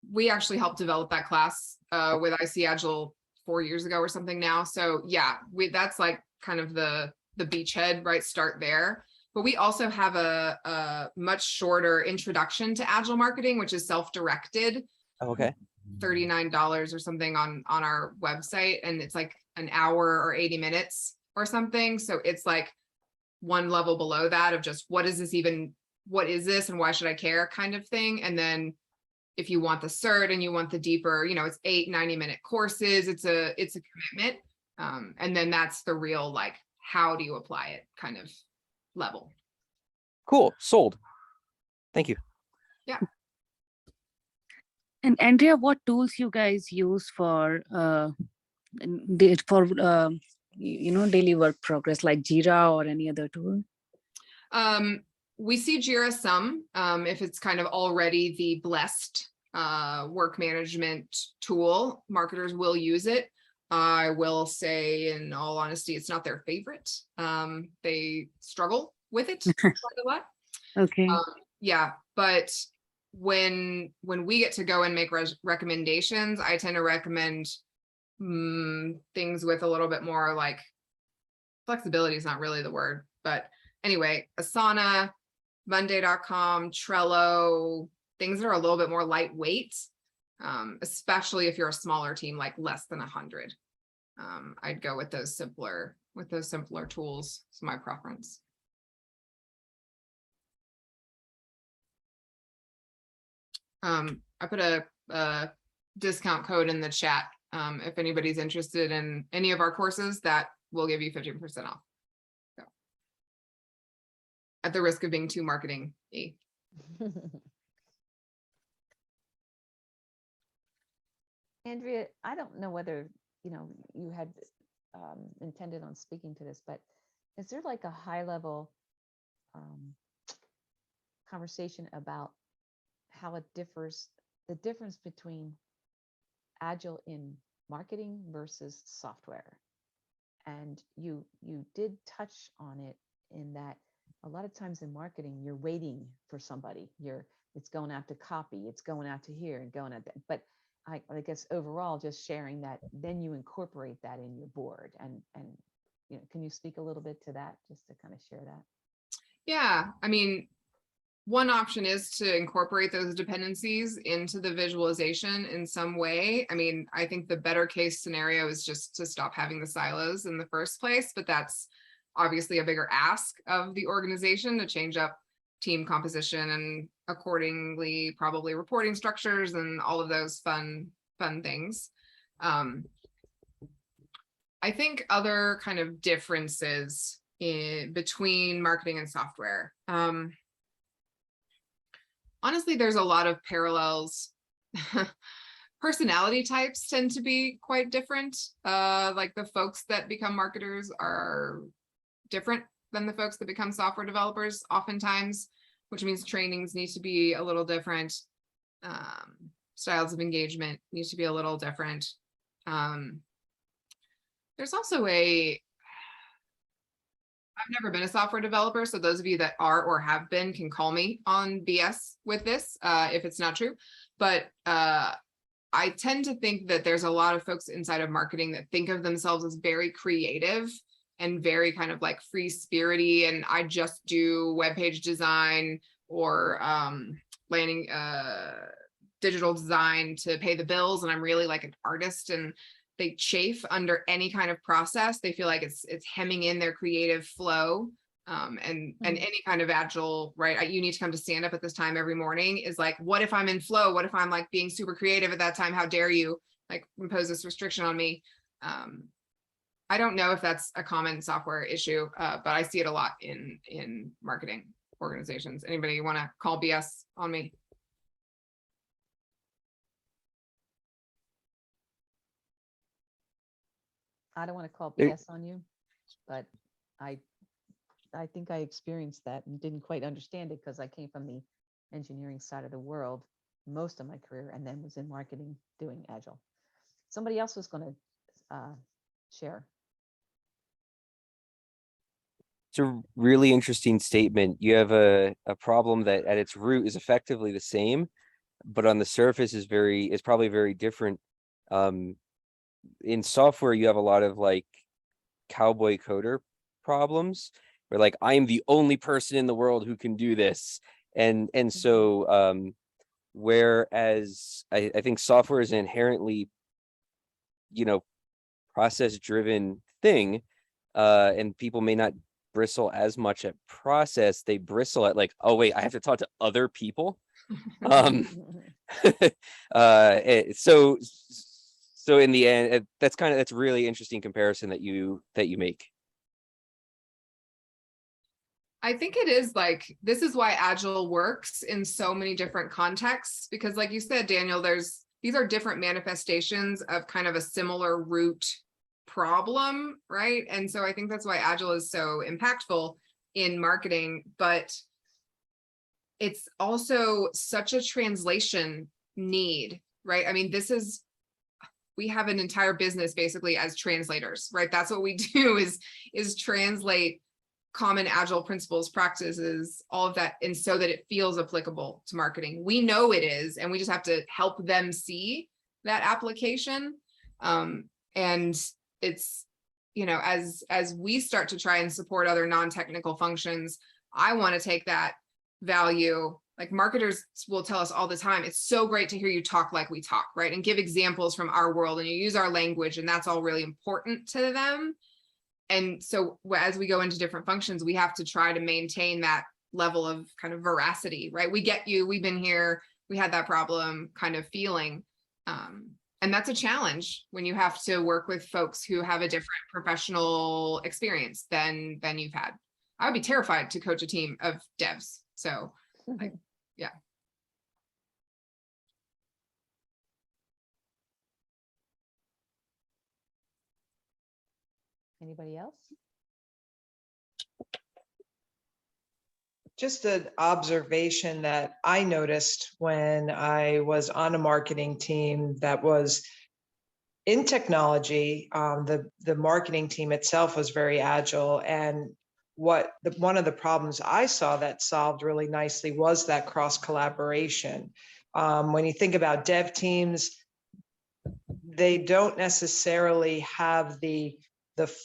we actually helped develop that class with IC Agile 4 years ago or something now. So yeah, that's like kind of the beachhead, right? Start there. But we also have a much shorter introduction to Agile marketing, which is self-directed. Oh, okay. $39 or something on our website, and it's like an hour or 80 minutes or something. So it's like one level below that of just what is this and why should I care kind of thing. And then if you want the cert and you want the deeper, it's 8 90-minute courses, it's a commitment. And then that's the real, like, how do you apply it kind of level. Cool. Sold. Thank you. Yeah. And Andrea, what tools you guys use for daily work progress, like Jira or any other tool? We see Jira some, if it's kind of already the blessed work management tool, marketers will use it. I will say, in all honesty, it's not their favorite. They struggle with it quite a lot. Okay. Yeah, but when we get to go and make recommendations, I tend to recommend things with a little bit more, like, flexibility is not really the word, but anyway, Asana, Monday.com, Trello, things that are a little bit more lightweight, especially if you're a smaller team, like less than 100. I'd go with those simpler tools. It's my preference. I put a discount code in the chat. If anybody's interested in any of our courses, that will give you 50% off. So, at the risk of being too marketing-y. Andrea, I don't know whether you had intended on speaking to this, but is there like a high level conversation about how it differs, the difference between Agile in marketing versus software? And you did touch on it in that a lot of times in marketing, you're waiting for somebody. It's going out to copy, it's going out to here and going out there. But I guess overall, just sharing that, then you incorporate that in your board. And can you speak a little bit to that, just to kind of share that? Yeah, I mean, one option is to incorporate those dependencies into the visualization in some way. I mean, I think the better case scenario is just to stop having the silos in the first place, but that's obviously a bigger ask of the organization to change up team composition and accordingly probably reporting structures and all of those fun things. I think other kind of differences between marketing and software. Honestly, there's a lot of parallels. Personality types tend to be quite different. Like the folks that become marketers are different than the folks that become software developers oftentimes, which means trainings need to be a little different. Styles of engagement needs to be a little different. There's also I've never been a software developer, so those of you that are or have been can call me on BS with this if it's not true. But I tend to think that there's a lot of folks inside of marketing that think of themselves as very creative and very kind of like free-spirited, and I just do web page design or landing digital design to pay the bills, and I'm really like an artist, and they chafe under any kind of process. They feel like it's hemming in their creative flow. And any kind of agile, right? You need to come to stand up at this time every morning is like, what if I'm in flow? What if I'm like being super creative at that time? How dare you like impose this restriction on me? I don't know if that's a common software issue, but I see it a lot in marketing organizations. Anybody want to call BS on me? I don't want to call BS on you, but I think I experienced that and didn't quite understand it because I came from the engineering side of the world most of my career and then was in marketing doing Agile. Somebody else was going to share. It's a really interesting statement. You have a problem that at its root is effectively the same, but on the surface is probably very different. In software, you have a lot of like cowboy coder problems where like, I am the only person in the world who can do this. And so whereas I think software is an inherently, process driven thing, and people may not bristle as much at process, they bristle at like, oh wait, I have to talk to other people. So in the end, that's really interesting comparison that you make. I think it is like, this is why Agile works in so many different contexts, because like you said, Daniel, these are different manifestations of kind of a similar root problem, right? And so I think that's why Agile is so impactful in marketing, but it's also such a translation need, right? I mean, we have an entire business basically as translators, right? That's what we do is translate common Agile principles, practices, all of that, and so that it feels applicable to marketing. We know it is, and we just have to help them see that application. And it's, as we start to try and support other non-technical functions, I want to take that value. Like marketers will tell us all the time, it's so great to hear you talk like we talk, right? And give examples from our world, and you use our language, and that's all really important to them. And so as we go into different functions, we have to try to maintain that level of kind of veracity, right? We get you, we've been here, we had that problem kind of feeling. And that's a challenge when you have to work with folks who have a different professional experience than you've had. I would be terrified to coach a team of devs. So yeah. Anybody else? Just an observation that I noticed when I was on a marketing team that was in technology. The marketing team itself was very agile, and one of the problems I saw that solved really nicely was that cross collaboration. When you think about dev teams, they don't necessarily have the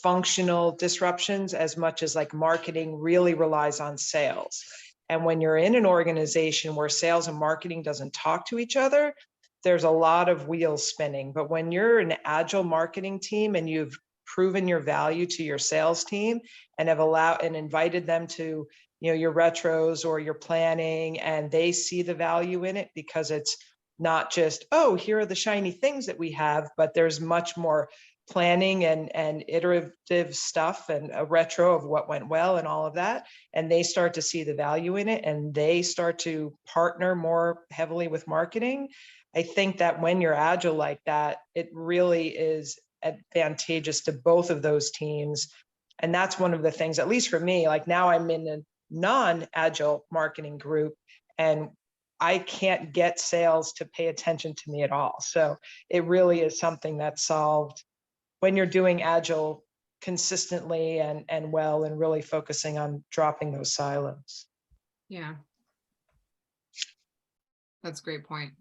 functional disruptions as much as like marketing really relies on sales. And when you're in an organization where sales and marketing doesn't talk to each other, there's a lot of wheels spinning. But when you're an agile marketing team and you've proven your value to your sales team and have allowed and invited them to, your retros or your planning, and they see the value in it because it's not just, oh, here are the shiny things that we have, but there's much more planning and iterative stuff and a retro of what went well and all of that. And they start to see the value in it and they start to partner more heavily with marketing. I think that when you're agile like that, it really is advantageous to both of those teams. And that's one of the things, at least for me, like now I'm in a non-agile marketing group and I can't get sales to pay attention to me at all. So it really is something that's solved when you're doing agile consistently and well, and really focusing on dropping those silos. Yeah. That's a great point.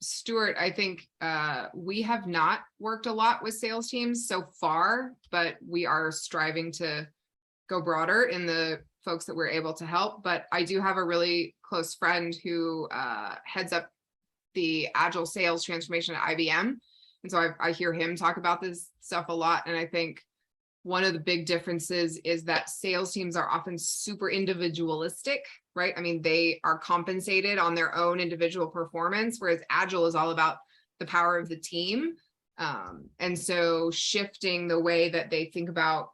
Stuart, I think we have not worked a lot with sales teams so far, but we are striving to go broader in the folks that we're able to help. But I do have a really close friend who heads up the Agile sales transformation at IBM. And so I hear him talk about this stuff a lot. And I think one of the big differences is that sales teams are often super individualistic, right? I mean, they are compensated on their own individual performance, whereas Agile is all about the power of the team. And so shifting the way that they think about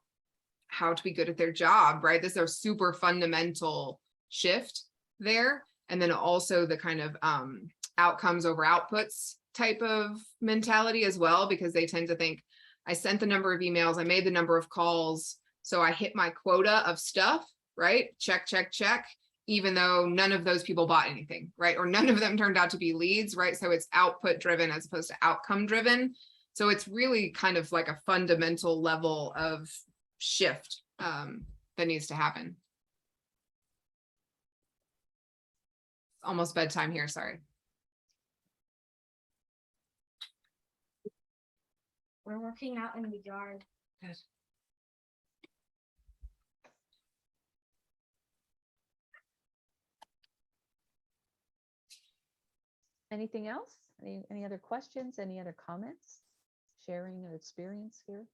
how to be good at their job, right? This is a super fundamental shift there. And then also the kind of outcomes over outputs type of mentality as well, because they tend to think, I sent the number of emails, I made the number of calls, so I hit my quota of stuff, right? Check, check, check, even though none of those people bought anything, right? Or none of them turned out to be leads, right? So it's output driven as opposed to outcome driven. So it's really kind of like a fundamental level of shift that needs to happen. Almost bedtime here, sorry. We're working out in the yard. Good. Anything else? Any other questions? Any other comments? Sharing of experience here?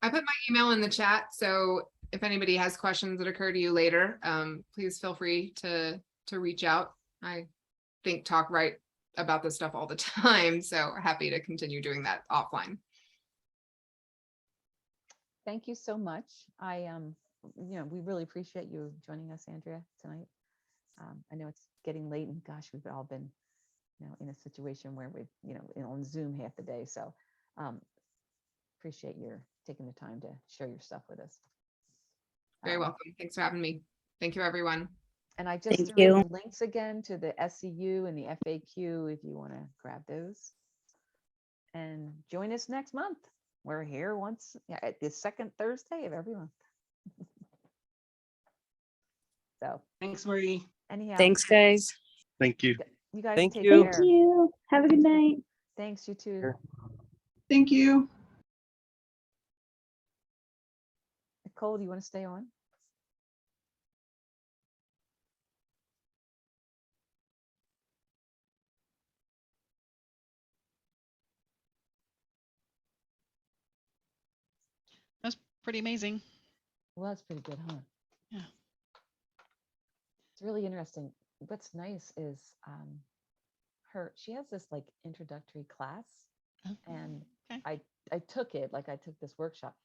I put my email in the chat, so if anybody has questions that occur to you later, please feel free to reach out. I talk about this stuff all the time, so happy to continue doing that offline. Thank you so much. We really appreciate you joining us, Andrea, tonight. I know it's getting late and gosh, we've all been, in a situation where we've, on Zoom half the day. So appreciate your taking the time to share your stuff with us. Very welcome. Thanks for having me. Thank you, everyone. And I just Thank threw you. the links again to the SCU and the FAQ if you want to grab those. And join us next month. We're here once at the second Thursday of every month. So Thanks, Marie. anyhow, Thanks, guys. Thank you. you guys Thank take you. care. Thank you. Have a good night. Thanks, you too. Sure. Thank you. Nicole, do you want to stay on? That's pretty amazing. Well, that's pretty good, huh? Yeah. It's really interesting. What's nice is she has this like introductory class, Oh, and okay. I took it, like I took this workshop,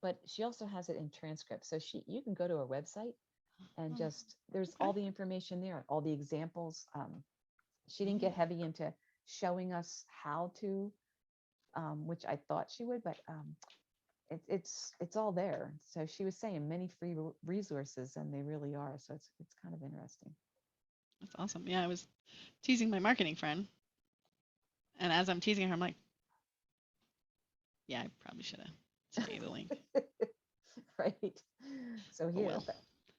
but she also has it in transcript. So you can go to her website and Oh, just there's okay. all the information there, all the examples. She didn't get heavy into showing us how to, which I thought she would, but it's all there. So she was saying many free resources, and they really are. So it's kind of interesting. That's awesome. Yeah, I was teasing my marketing friend. And as I'm teasing her, I'm like, yeah, I probably should have sent you the link. Right. So here, well.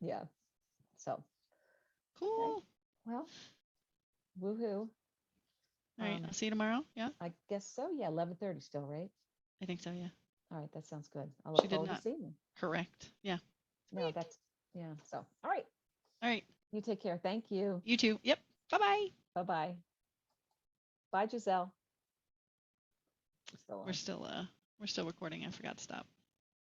yeah. So Cool. well, woohoo. All right. Um, I'll see you tomorrow. Yeah, I guess so. Yeah, 11:30 still, right? I think so. Yeah. All right, that sounds good. I'll She look did forward to not. seeing you. Correct. Yeah. No, Sweet. that's yeah. So all right, All right. you take care. Thank you. You too. Yep. Bye-bye. Bye-bye. Bye, Giselle. Still on. We're still recording. I forgot to stop.